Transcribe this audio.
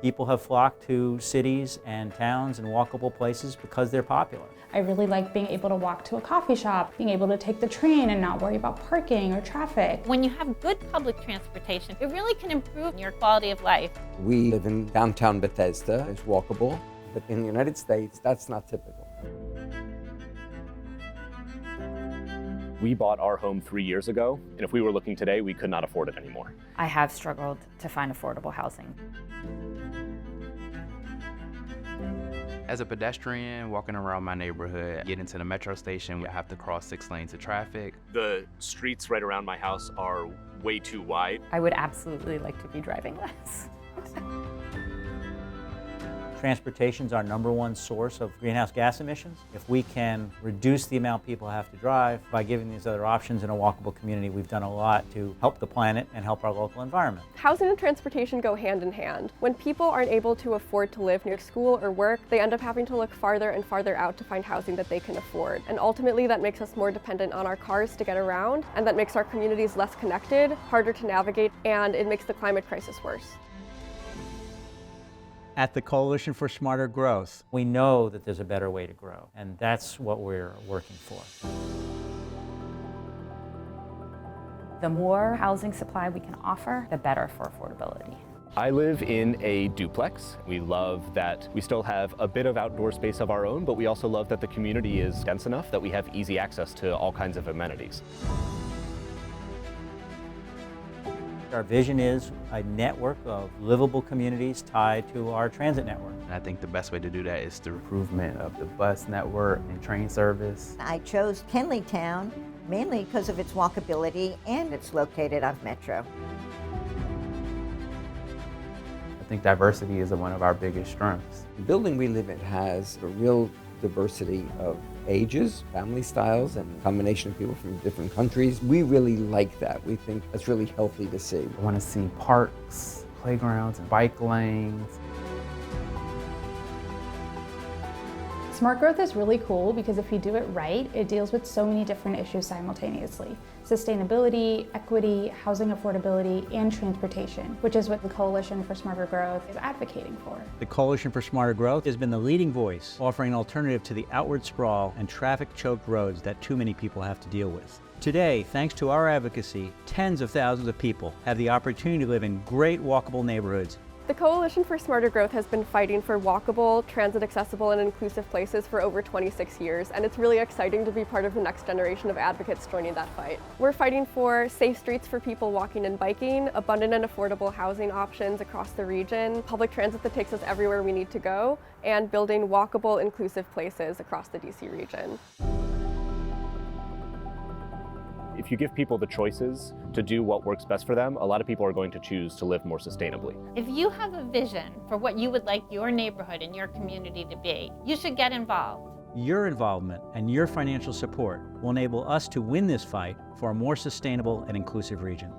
People have flocked to cities and towns and walkable places because they're popular. I really like being able to walk to a coffee shop, being able to take the train and not worry about parking or traffic. When you have good public transportation, it really can improve your quality of life. We live in downtown Bethesda. It's walkable, but in the United States, that's not typical. We bought our home 3 years ago, and if we were looking today, we could not afford it anymore. I have struggled to find affordable housing. As a pedestrian walking around my neighborhood, getting to the metro station, I have to cross 6 lanes of traffic. The streets right around my house are way too wide. I would absolutely like to be driving less. Transportation is our #1 source of greenhouse gas emissions. If we can reduce the amount people have to drive by giving these other options in a walkable community, we've done a lot to help the planet and help our local environment. Housing and transportation go hand in hand. When people aren't able to afford to live near school or work, they end up having to look farther and farther out to find housing that they can afford. And ultimately, that makes us more dependent on our cars to get around, and that makes our communities less connected, harder to navigate, and it makes the climate crisis worse. At the Coalition for Smarter Growth, we know that there's a better way to grow, and that's what we're working for. The more housing supply we can offer, the better for affordability. I live in a duplex. We love that we still have a bit of outdoor space of our own, but we also love that the community is dense enough that we have easy access to all kinds of amenities. Our vision is a network of livable communities tied to our transit network. And I think the best way to do that is the improvement of the bus network and train service. I chose Kenleytown mainly because of its walkability and it's located on Metro. I think diversity is one of our biggest strengths. The building we live in has a real diversity of ages, family styles, and a combination of people from different countries. We really like that. We think that's really healthy to see. I want to see parks, playgrounds, and bike lanes. Smart growth is really cool because if you do it right, it deals with so many different issues simultaneously. Sustainability, equity, housing affordability, and transportation, which is what the Coalition for Smarter Growth is advocating for. The Coalition for Smarter Growth has been the leading voice, offering an alternative to the outward sprawl and traffic-choked roads that too many people have to deal with. Today, thanks to our advocacy, tens of thousands of people have the opportunity to live in great walkable neighborhoods. The Coalition for Smarter Growth has been fighting for walkable, transit-accessible, and inclusive places for over 26 years, and it's really exciting to be part of the next generation of advocates joining that fight. We're fighting for safe streets for people walking and biking, abundant and affordable housing options across the region, public transit that takes us everywhere we need to go, and building walkable, inclusive places across the DC region. If you give people the choices to do what works best for them, a lot of people are going to choose to live more sustainably. If you have a vision for what you would like your neighborhood and your community to be, you should get involved. Your involvement and your financial support will enable us to win this fight for a more sustainable and inclusive region.